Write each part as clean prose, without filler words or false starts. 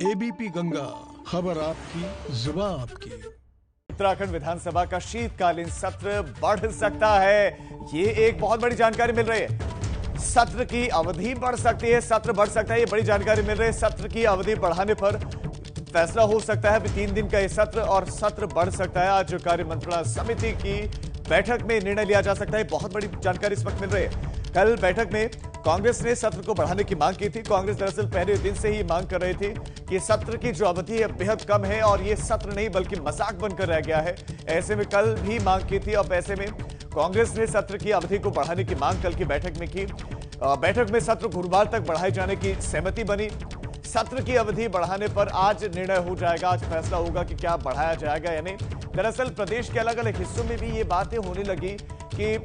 ABP Ganga, खबर आपकी, जुबान आपकी। उत्तराखंड विधानसभा का शीतकालीन सत्र बढ़ सकता है, ये एक बहुत बड़ी जानकारी मिल रही है। सत्र की अवधि बढ़ सकती है, सत्र बढ़ सकता है, ये बड़ी जानकारी मिल रही है। सत्र की अवधि बढ़ाने पर फैसला हो सकता है। 3 दिन का ये सत्र और सत्र बढ़ सकता है। आज कार्य मंत्रणा समिति की बैठक में निर्णय लिया जा सकता है। बहुत बड़ी जानकारी इस वक्त मिल रही है। कल बैठक में कांग्रेस ने सत्र को बढ़ाने की मांग की थी। कांग्रेस दरअसल पहले दिन से ही मांग कर रही थी कि सत्र की जो अवधि है बेहद कम है और ये सत्र नहीं बल्कि मजाक बनकर रह गया है। ऐसे में कल भी मांग की थी और ऐसे में कांग्रेस ने सत्र की अवधि को बढ़ाने की मांग कल की बैठक में की। बैठक में सत्र गुरुवार तक बढ़ाए जाने की सहमति बनी। सत्र की अवधि बढ़ाने पर आज निर्णय हो जाएगा, आज फैसला होगा कि क्या बढ़ाया जाएगा या नहीं। दरअसल प्रदेश के अलग अलग हिस्सों में भी ये बातें होने लगी कि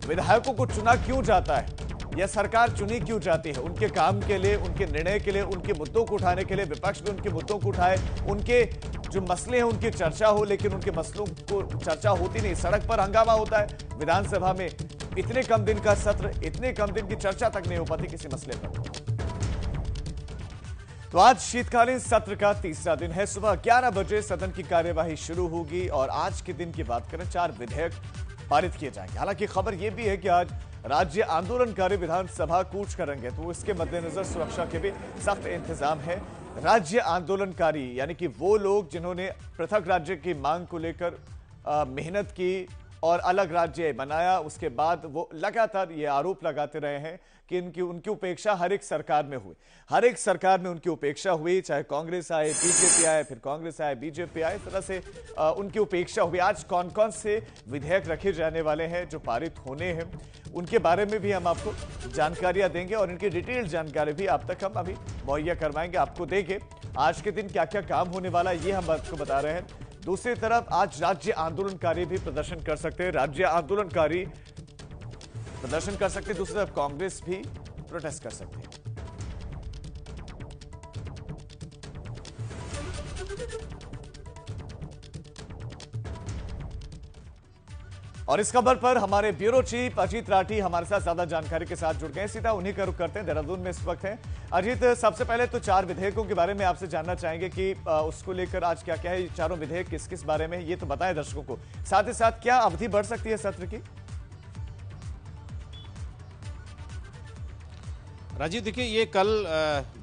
विधायकों को चुना क्यों जाता है या सरकार चुनी क्यों जाती है। उनके काम के लिए, उनके निर्णय के लिए, उनके मुद्दों को उठाने के लिए विपक्ष भी उनके मुद्दों को उठाए, उनके जो मसले हैं उनकी चर्चा हो, लेकिन उनके मसलों को चर्चा होती नहीं। सड़क पर हंगामा होता है। विधानसभा में इतने कम दिन का सत्र, इतने कम दिन की चर्चा तक नहीं हो पाती किसी मसले पर। तो आज शीतकालीन सत्र का तीसरा दिन है। सुबह 11 बजे सदन की कार्यवाही शुरू होगी और आज के दिन की बात करें 4 विधेयक पारित किए जाएंगे। हालांकि खबर यह भी है कि आज राज्य आंदोलनकारी विधानसभा कूच करेंगे, तो इसके मद्देनजर सुरक्षा के भी सख्त इंतजाम है। राज्य आंदोलनकारी यानी कि वो लोग जिन्होंने पृथक राज्य की मांग को लेकर मेहनत की और अलग राज्य बनाया, उसके बाद वो लगातार ये आरोप लगाते रहे हैं कि उनकी उपेक्षा हर एक सरकार में हुई। हर एक सरकार में उनकी उपेक्षा हुई, चाहे कांग्रेस आए, बीजेपी आए, फिर कांग्रेस आए, बीजेपी आए, इस तरह से उनकी उपेक्षा हुई। आज कौन कौन से विधेयक रखे जाने वाले हैं जो पारित होने हैं, उनके बारे में भी हम आपको जानकारियां देंगे और इनकी डिटेल जानकारी भी आप तक हम अभी मुहैया करवाएंगे, आपको देंगे। आज के दिन क्या क्या काम होने वाला है ये हम आपको बता रहे हैं। दूसरी तरफ आज राज्य आंदोलनकारी भी प्रदर्शन कर सकते हैं, राज्य आंदोलनकारी प्रदर्शन कर सकते हैं। दूसरी तरफ कांग्रेस भी प्रोटेस्ट कर सकती है। और इस खबर पर हमारे ब्यूरो चीफ अजीत राठी हमारे साथ ज्यादा जानकारी के साथ जुड़ गए। सीधा उन्हीं का रुख करते हैं, देहरादून में इस वक्त हैं। अजीत, सबसे पहले तो 4 विधेयकों के बारे में आपसे जानना चाहेंगे कि उसको लेकर आज क्या क्या है, ये चारों विधेयक किस किस बारे में, ये तो बताएं दर्शकों को। साथ ही साथ क्या अवधि बढ़ सकती है सत्र की? राजीव, देखिए, ये कल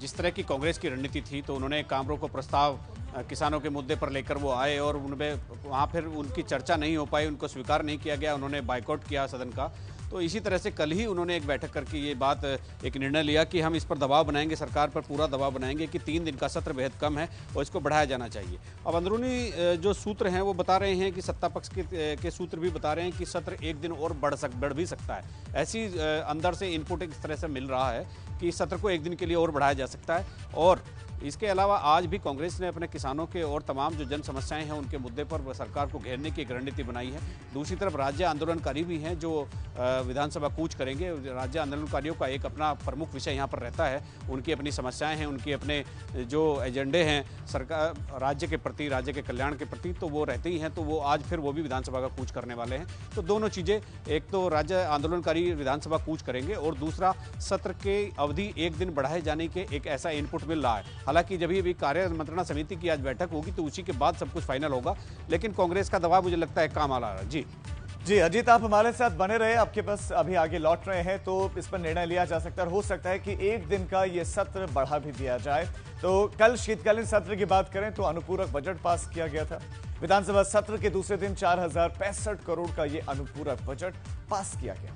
जिस तरह की कांग्रेस की रणनीति थी, तो उन्होंने काम रोको प्रस्ताव किसानों के मुद्दे पर लेकर वो आए और उनमें वहाँ फिर उनकी चर्चा नहीं हो पाई, उनको स्वीकार नहीं किया गया, उन्होंने बायकॉट किया सदन का। तो इसी तरह से कल ही उन्होंने एक बैठक करके ये बात, एक निर्णय लिया कि हम इस पर दबाव बनाएंगे, सरकार पर पूरा दबाव बनाएंगे कि 3 दिन का सत्र बेहद कम है और इसको बढ़ाया जाना चाहिए। अब अंदरूनी जो सूत्र हैं वो बता रहे हैं कि सत्ता पक्ष के सूत्र भी बता रहे हैं कि सत्र 1 दिन और बढ़ भी सकता है। ऐसी अंदर से इनपुट इस तरह से मिल रहा है कि सत्र को 1 दिन के लिए और बढ़ाया जा सकता है। और इसके अलावा आज भी कांग्रेस ने अपने किसानों के और तमाम जो जन समस्याएं हैं उनके मुद्दे पर सरकार को घेरने की एक रणनीति बनाई है। दूसरी तरफ राज्य आंदोलनकारी भी हैं जो विधानसभा कूच करेंगे। राज्य आंदोलनकारियों का एक अपना प्रमुख विषय यहाँ पर रहता है, उनकी अपनी समस्याएं हैं, उनके अपने जो एजेंडे हैं सरकार राज्य के प्रति, राज्य के कल्याण के प्रति, तो वो रहते ही हैं। तो वो आज फिर वो भी विधानसभा का कूच करने वाले हैं। तो दोनों चीज़ें, एक तो राज्य आंदोलनकारी विधानसभा कूच करेंगे और दूसरा सत्र के अवधि 1 दिन बढ़ाए जाने के एक ऐसा इनपुट मिल रहा है। हालांकि जब भी कार्य मंत्रणा समिति की आज बैठक होगी तो उसी के बाद सब कुछ फाइनल होगा, लेकिन कांग्रेस का दबाव मुझे लगता है काम आ रहा है। जी अजीत, आप हमारे साथ बने रहे, आपके पास अभी आगे लौट रहे हैं, तो इस पर निर्णय लिया जा सकता है। हो सकता है कि 1 दिन का ये सत्र बढ़ा भी दिया जाए। तो कल शीतकालीन सत्र की बात करें तो अनुपूरक बजट पास किया गया था। विधानसभा सत्र के दूसरे दिन 4065 करोड़ का ये अनुपूरक बजट पास किया गया।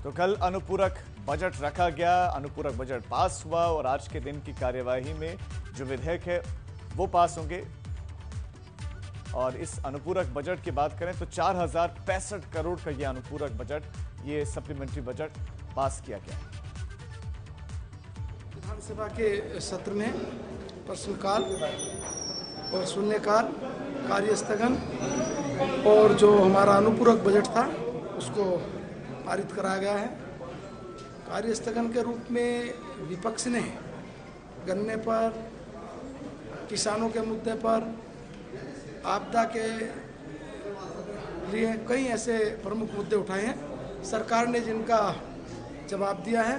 तो कल अनुपूरक बजट रखा गया, अनुपूरक बजट पास हुआ और आज के दिन की कार्यवाही में जो विधेयक है वो पास होंगे। और इस अनुपूरक बजट की बात करें तो 4065 करोड़ का ये अनुपूरक बजट, ये सप्लीमेंट्री बजट पास किया गया। विधानसभा के सत्र में प्रश्नकाल और शून्यकाल, कार्यस्थगन और जो हमारा अनुपूरक बजट था उसको पारित कराया गया है। कार्यस्थगन के रूप में विपक्ष ने गन्ने पर, किसानों के मुद्दे पर, आपदा के लिए कई ऐसे प्रमुख मुद्दे उठाए हैं। सरकार ने जिनका जवाब दिया है।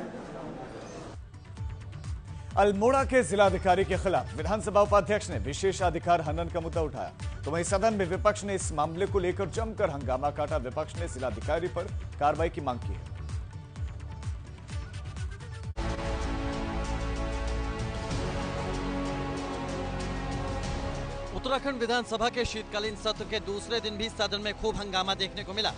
अल्मोड़ा के जिलाधिकारी के खिलाफ विधानसभा उपाध्यक्ष ने विशेषाधिकार हनन का मुद्दा उठाया तो वहीं सदन में विपक्ष ने इस मामले को लेकर जमकर हंगामा काटा। विपक्ष ने जिलाधिकारी पर कार्रवाई की मांग की है। उत्तराखंड विधानसभा के शीतकालीन सत्र के दूसरे दिन भी सदन में खूब हंगामा देखने को मिला।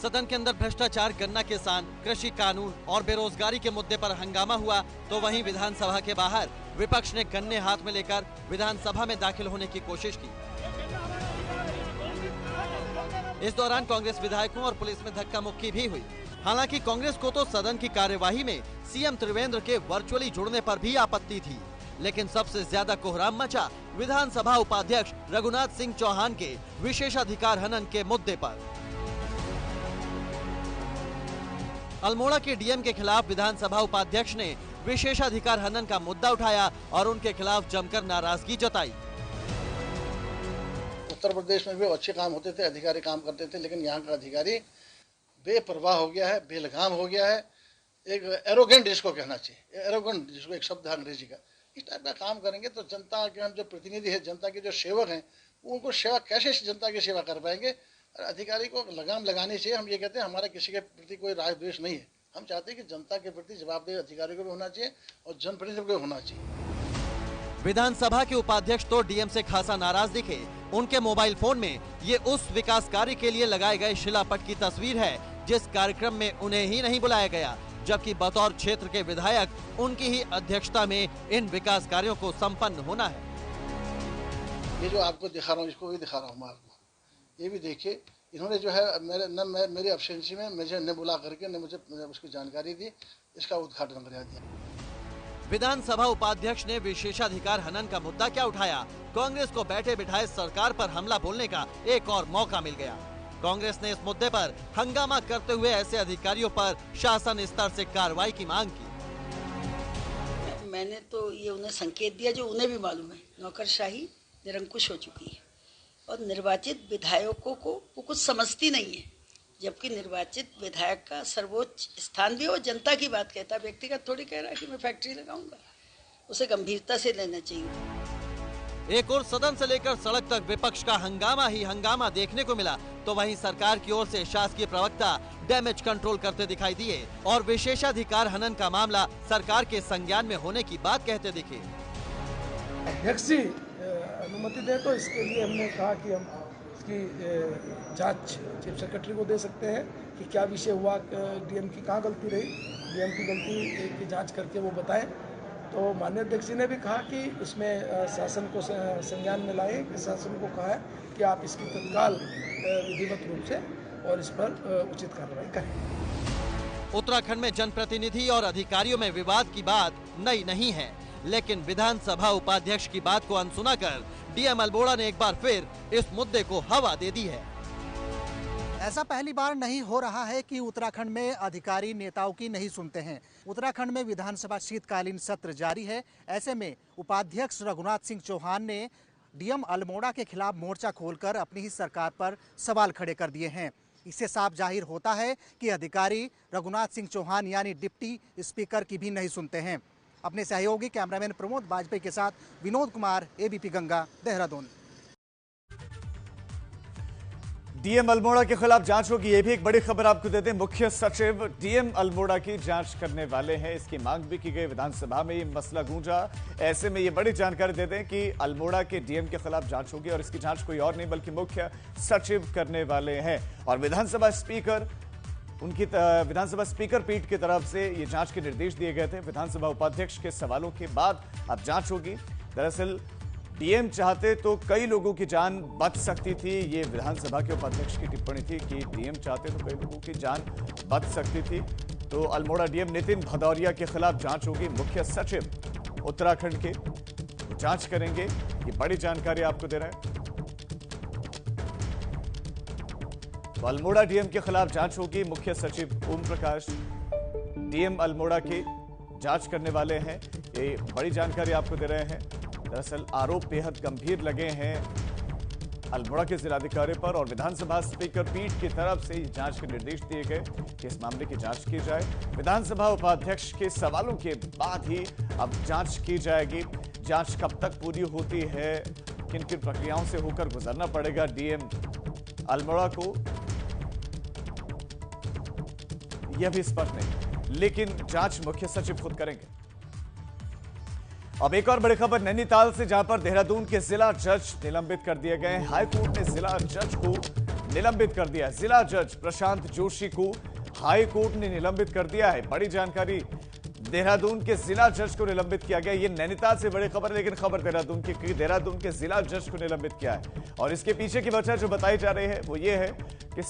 सदन के अंदर भ्रष्टाचार, गन्ना किसान, कृषि कानून और बेरोजगारी के मुद्दे पर हंगामा हुआ तो वहीं विधानसभा के बाहर विपक्ष ने गन्ने हाथ में लेकर विधानसभा में दाखिल होने की कोशिश की। इस दौरान कांग्रेस विधायकों और पुलिस में धक्का मुक्की भी हुई। हालांकि कांग्रेस को तो सदन की कार्यवाही में सीएम त्रिवेंद्र के वर्चुअली जुड़ने पर भी आपत्ति थी, लेकिन सबसे ज्यादा कोहराम मचा विधानसभा उपाध्यक्ष रघुनाथ सिंह चौहान के विशेषाधिकार हनन के मुद्दे पर। अल्मोड़ा के डीएम के खिलाफ विधानसभा उपाध्यक्ष ने विशेषाधिकार हनन का मुद्दा उठाया और उनके खिलाफ जमकर नाराजगी जताई। उत्तर प्रदेश में भी अच्छे काम होते थे, अधिकारी काम करते थे, लेकिन यहाँ का अधिकारी बेपरवाह हो गया है, बेलगाम हो गया है। एक एरोगेंट जिसको कहना चाहिए, एरोगेंट जिसको एक शब्द है अंग्रेजी का, इस टाइप का काम करेंगे तो जनता के हम जो प्रतिनिधि है, जनता के जो सेवक हैं, उनको सेवा कैसे जनता की सेवा कर पाएंगे। अधिकारी को लगाम लगानी चाहिए। हम ये कहते हैं हमारा किसी के प्रति कोई राग द्वेष नहीं है। हम चाहते हैं कि जनता के प्रति जवाबदेह अधिकारी को भी होना चाहिए और जनप्रतिनिधि को भी होना चाहिए। विधानसभा के उपाध्यक्ष तो डीएम से खासा नाराज दिखे। उनके मोबाइल फोन में ये उस विकास कार्य के लिए लगाए गए शिलापट की तस्वीर है जिस कार्यक्रम में उन्हें ही नहीं बुलाया गया, जबकि बतौर क्षेत्र के विधायक उनकी ही अध्यक्षता में इन विकास कार्यों को संपन्न होना है। ये जो आपको दिखा रहा हूँ, इसको भी दिखा रहा हूँ आपको, ये भी देखिए। इन्होंने जो है मेरी एब्सेंसी में मुझे न बुला करके न मुझे उसकी जानकारी दी, इसका उद्घाटन करा दिया। विधानसभा उपाध्यक्ष ने विशेषाधिकार हनन का मुद्दा क्या उठाया? कांग्रेस को बैठे बिठाए सरकार पर हमला बोलने का एक और मौका मिल गया। कांग्रेस ने इस मुद्दे पर हंगामा करते हुए ऐसे अधिकारियों पर शासन स्तर से कार्रवाई की मांग की। मैंने तो ये उन्हें संकेत दिया जो उन्हें भी मालूम है, नौकरशाही निरंकुश हो चुकी है और निर्वाचित विधायकों को वो कुछ समझती नहीं है, जबकि निर्वाचित विधायक का सर्वोच्च स्थान भी वो जनता की बात कहता है, व्यक्तिगत थोड़ी कह रहा है कि मैं फैक्ट्री लगाऊंगा। उसे गंभीरता से लेना चाहिए। एक और सदन से लेकर सड़क तक विपक्ष का हंगामा ही हंगामा देखने को मिला तो वहीं सरकार की ओर से शासकीय प्रवक्ता डैमेज कंट्रोल करते दिखाई दिए और विशेषाधिकार हनन का मामला सरकार के संज्ञान में होने की बात कहते दिखे। अध्यक्ष जी अनुमति दे तो इसके लिए हमने कहा कि हम इसकी जांच चीफ सेक्रेटरी को दे सकते हैं कि क्या विषय हुआ, डीएम की कहाँ गलती रही, डीएम की गलती की जांच करके वो बताएं। तो माननीय अध्यक्ष जी ने भी कहा कि इसमें शासन को संज्ञान में लाए, शासन को कहा है कि आप इसकी तत्काल विधिवत रूप से और इस पर उचित कार्रवाई करें। उत्तराखंड में जनप्रतिनिधि और अधिकारियों में विवाद की बात नई नहीं है, लेकिन विधानसभा उपाध्यक्ष की बात को अनसुना कर डीएम अल्मोड़ा ने एक बार फिर इस मुद्दे को हवा दे दी है। ऐसा पहली बार नहीं हो रहा है कि उत्तराखंड में अधिकारी नेताओं की नहीं सुनते हैं। उत्तराखंड में विधानसभा शीतकालीन सत्र जारी है। ऐसे में उपाध्यक्ष रघुनाथ सिंह चौहान ने डीएम अल्मोड़ा के खिलाफ मोर्चा खोलकर अपनी ही सरकार पर सवाल खड़े कर दिए हैं। इससे साफ जाहिर होता है कि अधिकारी रघुनाथ सिंह चौहान यानी डिप्टी स्पीकर की भी नहीं सुनते हैं। अपने सहयोगी कैमरामैन प्रमोद वाजपेयी के साथ विनोद कुमार, एबीपी गंगा, देहरादून। डीएम अल्मोड़ा के खिलाफ जांच होगी, ये भी एक बड़ी खबर आपको देते हैं। मुख्य सचिव डीएम अल्मोड़ा की जांच करने वाले हैं, इसकी मांग भी की गई। विधानसभा में ये मसला गूंजा। ऐसे में ये बड़ी जानकारी देते हैं कि अल्मोड़ा के डीएम के खिलाफ जांच होगी और इसकी जांच कोई और नहीं बल्कि मुख्य सचिव करने वाले हैं। और विधानसभा स्पीकर पीठ की तरफ से ये जांच के निर्देश दिए गए थे। विधानसभा उपाध्यक्ष के सवालों के बाद अब जांच होगी। दरअसल डीएम चाहते तो कई लोगों की जान बच सकती थी। ये विधानसभा के उपाध्यक्ष की टिप्पणी थी कि डीएम चाहते तो कई लोगों की जान बच सकती थी। तो अल्मोड़ा डीएम नितिन भदौरिया के खिलाफ जांच होगी। मुख्य सचिव उत्तराखंड के जांच करेंगे। ये बड़ी जानकारी आपको दे रहे हैं। तो अल्मोड़ा डीएम के खिलाफ जांच होगी। मुख्य सचिव ओम प्रकाश डीएम अल्मोड़ा की जांच करने वाले हैं। ये बड़ी जानकारी आपको दे रहे हैं। दरअसल आरोप बेहद गंभीर लगे हैं अल्मोड़ा के जिलाधिकारी पर और विधानसभा स्पीकर पीठ की तरफ से जांच के निर्देश दिए गए कि इस मामले की जांच की जाए। विधानसभा उपाध्यक्ष के सवालों के बाद ही अब जांच की जाएगी। जांच कब तक पूरी होती है, किन किन प्रक्रियाओं से होकर गुजरना पड़ेगा डीएम अल्मोड़ा को, यह भी स्पष्ट नहीं, लेकिन जांच मुख्य सचिव खुद करेंगे। अब एक और बड़ी खबर नैनीताल से, जहां पर देहरादून के जिला जज निलंबित कर दिए गए। हाईकोर्ट ने जिला जज को निलंबित कर दिया। जिला जज प्रशांत जोशी को हाईकोर्ट ने निलंबित कर दिया है। बड़ी जानकारी, देहरादून के जिला जज को निलंबित किया गया। ये नैनीताल से बड़ी खबर है, लेकिन खबर देहरादून की, देहरादून के जिला जज को निलंबित किया है। और इसके पीछे की वजह जो बताई जा रही है वो ये है कि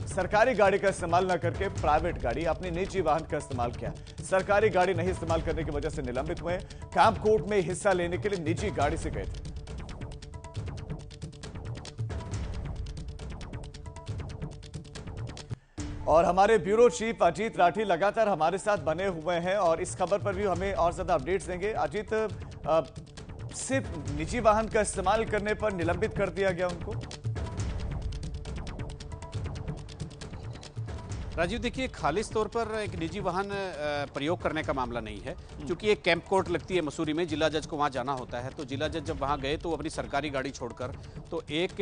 सरकारी गाड़ी का इस्तेमाल न करके प्राइवेट गाड़ी, अपनी निजी वाहन का इस्तेमाल किया। सरकारी गाड़ी नहीं इस्तेमाल करने की वजह से निलंबित हुए। कैंप कोर्ट में हिस्सा लेने के लिए निजी गाड़ी से गए थे। और हमारे ब्यूरो चीफ अजीत राठी लगातार हमारे साथ बने हुए हैं और इस खबर पर भी हमें और ज्यादा अपडेट्स देंगे। अजीत, सिर्फ निजी वाहन का इस्तेमाल करने पर निलंबित कर दिया गया उनको? राजीव, देखिए, खालिस तौर पर एक निजी वाहन प्रयोग करने का मामला नहीं है, क्योंकि एक कैंप कोर्ट लगती है मसूरी में, जिला जज को वहाँ जाना होता है। तो जिला जज जब वहाँ गए तो अपनी सरकारी गाड़ी छोड़कर तो एक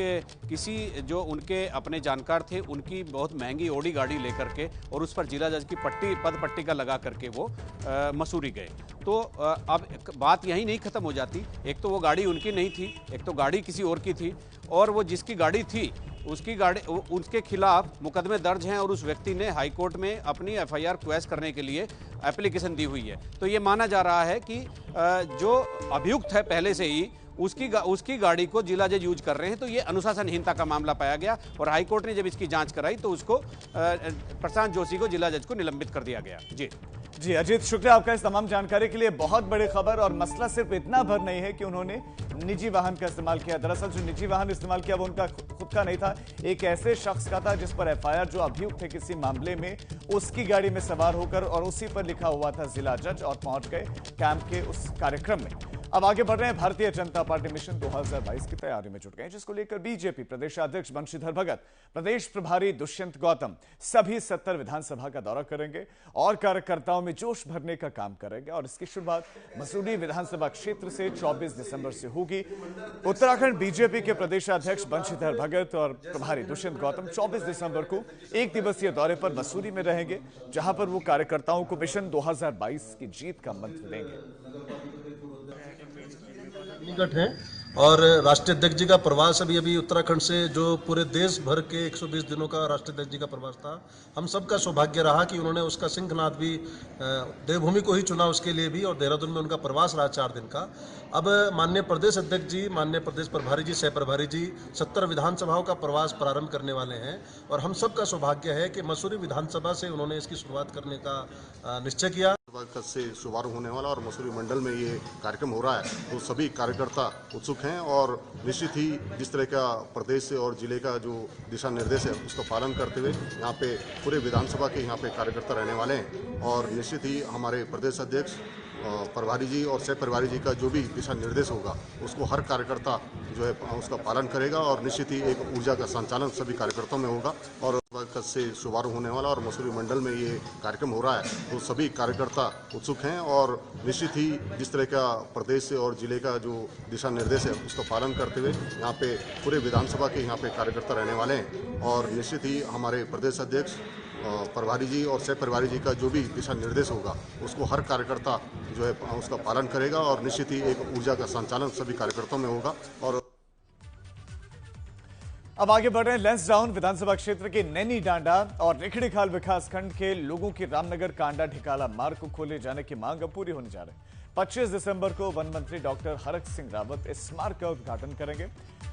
किसी जो उनके अपने जानकार थे उनकी बहुत महंगी ओडी गाड़ी लेकर के और उस पर जिला जज की पद पट्टिका लगा करके वो मसूरी गए। तो अब बात यहीं नहीं खत्म हो जाती। एक तो वो गाड़ी उनकी नहीं थी, एक तो गाड़ी किसी और की थी, और वो जिसकी गाड़ी थी उसके खिलाफ मुकदमे दर्ज हैं और उस व्यक्ति ने हाईकोर्ट में अपनी एफआईआर क्वैश करने के लिए एप्लीकेशन दी हुई है। तो ये माना जा रहा है कि जो अभियुक्त है पहले से ही उसकी गाड़ी को जिला जज यूज कर रहे हैं। तो ये अनुशासनहीनता का मामला पाया गया और हाईकोर्ट ने जब इसकी जांच कराई तो उसको प्रशांत जोशी को जिला जज को निलंबित कर दिया गया। जी अजीत, शुक्रिया आपका इस तमाम जानकारी के लिए। बहुत बड़ी खबर, और मसला सिर्फ इतना भर नहीं है कि उन्होंने निजी वाहन का इस्तेमाल किया। दरअसल जो निजी वाहन इस्तेमाल किया वो उनका खुद का नहीं था, एक ऐसे शख्स का था जिस पर एफआईआर, जो अभियुक्त थे किसी मामले में, उसकी गाड़ी में सवार होकर और उसी पर लिखा हुआ था जिला जज, और पहुंच गए कैंप के उस कार्यक्रम में। अब आगे बढ़ रहे हैं। भारतीय जनता पार्टी मिशन 2022 की तैयारी में जुट गए, जिसको लेकर बीजेपी प्रदेशाध्यक्ष बंशीधर भगत, प्रदेश प्रभारी दुष्यंत गौतम सभी 70 विधानसभा का दौरा करेंगे और कार्यकर्ताओं में जोश भरने का काम करेंगे। और इसकी शुरुआत मसूरी विधानसभा क्षेत्र से 24 दिसंबर से होगी। उत्तराखंड बीजेपी के प्रदेशाध्यक्ष बंशीधर भगत और प्रभारी दुष्यंत गौतम 24 दिसंबर को एक दिवसीय दौरे पर मसूरी में रहेंगे, जहां पर वो कार्यकर्ताओं को मिशन 2022 की जीत का मंत्र देंगे। निकट हैं और राष्ट्रीय अध्यक्ष जी का प्रवास अभी उत्तराखंड से, जो पूरे देश भर के 120 दिनों का राष्ट्रीय अध्यक्ष जी का प्रवास था, हम सबका सौभाग्य रहा कि उन्होंने उसका सिंहनाद भी देवभूमि को ही चुना उसके लिए भी, और देहरादून में उनका प्रवास रहा 4 दिन का। अब माननीय प्रदेश अध्यक्ष जी, माननीय प्रदेश प्रभारी जी, सह प्रभारी जी 70 विधानसभाओं का प्रवास प्रारंभ करने वाले हैं और हम सबका सौभाग्य है कि मसूरी विधानसभा से उन्होंने इसकी शुरुआत करने का निश्चय किया। से शुभारंभ होने वाला और मसूरी मंडल में ये कार्यक्रम हो रहा है, तो सभी कार्यकर्ता उत्सुक हैं और निश्चित ही जिस तरह का प्रदेश से और जिले का जो दिशा निर्देश है उसका पालन करते हुए यहाँ पे पूरे विधानसभा के यहाँ पे कार्यकर्ता रहने वाले हैं। और निश्चित ही हमारे प्रदेश अध्यक्ष, प्रभारी जी और सह प्रभारी जी का जो भी दिशा निर्देश होगा उसको हर कार्यकर्ता जो है उसका पालन करेगा और निश्चित ही एक ऊर्जा का संचालन सभी कार्यकर्ताओं में होगा। और से शुभारंभ होने वाला और मसूरी मंडल में ये कार्यक्रम हो रहा है, तो सभी कार्यकर्ता उत्सुक हैं और निश्चित ही जिस तरह का प्रदेश से और जिले का जो दिशा निर्देश है उसका पालन करते हुए यहाँ पे पूरे विधानसभा के यहाँ पे कार्यकर्ता रहने वाले हैं। और निश्चित ही हमारे प्रदेश अध्यक्ष, प्रभारी जी और सह प्रभारी जी का जो भी दिशा निर्देश होगा उसको हर कार्यकर्ता जो है उसका पालन करेगा और निश्चित ही एक ऊर्जा का संचालन सभी कार्यकर्ताओं में होगा। और अब आगे बढ़ रहे हैं लैंसडाउन विधानसभा क्षेत्र के नैनी डांडा और रिखड़ीखाल विकासखंड के लोगों की रामनगर कांडा ढिकाला मार्ग को खोले जाने की मांग अब पूरी होने जा रही है। 25 दिसंबर को वन मंत्री डॉक्टर हरक सिंह रावत इस मार्ग का उद्घाटन करेंगे।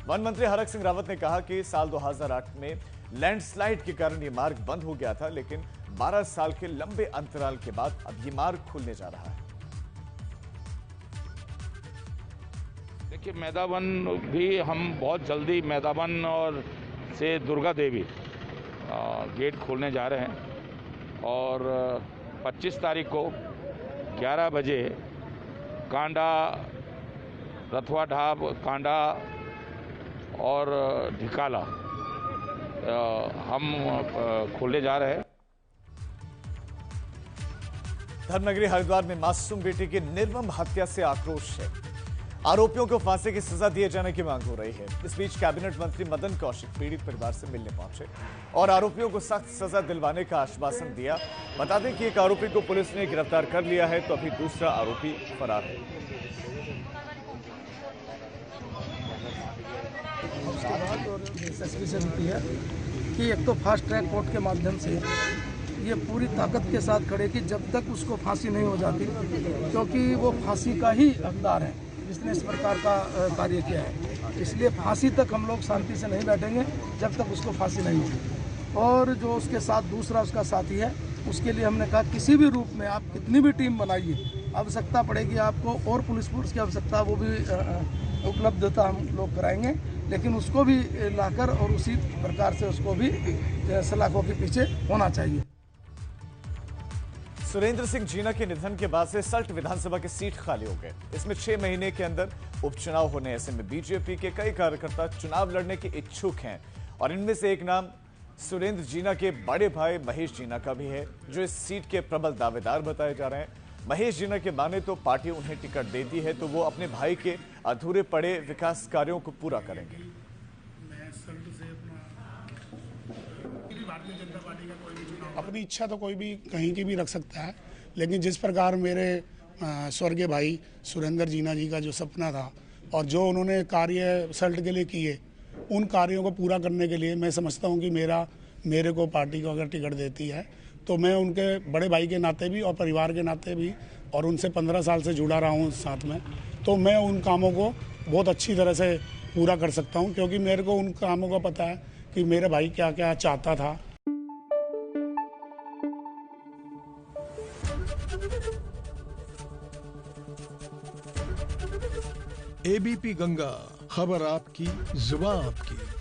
वन मंत्री हरक सिंह रावत ने कहा कि साल 2008 में लैंडस्लाइड के कारण ये मार्ग बंद हो गया था, लेकिन 12 साल के लंबे अंतराल के बाद अब ये मार्ग खुलने जा रहा है। देखिए, मैदावन भी हम बहुत जल्दी मैदावन और से दुर्गा देवी गेट खोलने जा रहे हैं और 25 तारीख को 11 बजे कांडा, रथवा ढाब, कांडा और ढिकाला हम खोलने जा रहे हैं। धर्मनगरी हरिद्वार में मासूम बेटे की निर्मम हत्या से आक्रोश है। आरोपियों को फांसी की सजा दिए जाने की मांग हो रही है। इस बीच कैबिनेट मंत्री मदन कौशिक पीड़ित परिवार से मिलने पहुंचे और आरोपियों को सख्त सजा दिलवाने का आश्वासन दिया। बता दें कि एक आरोपी को पुलिस ने गिरफ्तार कर लिया है तो अभी दूसरा आरोपी फरार है। उसके बाद और एसएसपी से मिलती है कि एक तो फास्ट ट्रैक कोर्ट के माध्यम से ये पूरी ताकत के साथ खड़े कि जब तक उसको फांसी नहीं हो जाती, क्योंकि वो फांसी का ही हकदार है जिसने इस प्रकार का कार्य किया है। इसलिए फांसी तक हम लोग शांति से नहीं बैठेंगे जब तक उसको फांसी नहीं होगी। और जो उसके साथ दूसरा उसका साथी है, उसके लिए हमने कहा किसी भी रूप में आप कितनी भी टीम बनाइए, आवश्यकता पड़ेगी आपको और पुलिस फोर्स की आवश्यकता, वो भी उपलब्धता हम लोग कराएंगे, लेकिन उसको भी लाकर और उसी प्रकार से उसको भी सलाखों के पीछे होना चाहिए। सुरेंद्र सिंह जीना के निधन के बाद से सल्ट विधानसभा की सीट खाली हो गई। इसमें 6 महीने के अंदर उपचुनाव होने, ऐसे में बीजेपी के कई कार्यकर्ता चुनाव लड़ने के इच्छुक हैं और इनमें से एक नाम सुरेंद्र जीना के बड़े भाई महेश जीना का भी है, जो इस सीट के प्रबल दावेदार बताए जा रहे हैं। महेश जीना के माने तो पार्टी उन्हें टिकट देती है तो वो अपने भाई के अधूरे पड़े विकास कार्यों को पूरा करेंगे। अपनी इच्छा तो कोई भी कहीं की भी रख सकता है, लेकिन जिस प्रकार मेरे स्वर्गीय भाई सुरेंद्र जीना जी का जो सपना था और जो उन्होंने कार्य सल्ट के लिए किए, उन कार्यों को पूरा करने के लिए मैं समझता हूं कि मेरे को पार्टी को अगर टिकट देती है तो मैं उनके बड़े भाई के नाते भी और परिवार के नाते भी, और उनसे 15 साल से जुड़ा रहा हूँ साथ में, तो मैं उन कामों को बहुत अच्छी तरह से पूरा कर सकता हूँ, क्योंकि मेरे को उन कामों का पता है कि मेरे भाई क्या क्या चाहता था। एबीपी गंगा, खबर आपकी, जुबान आपकी।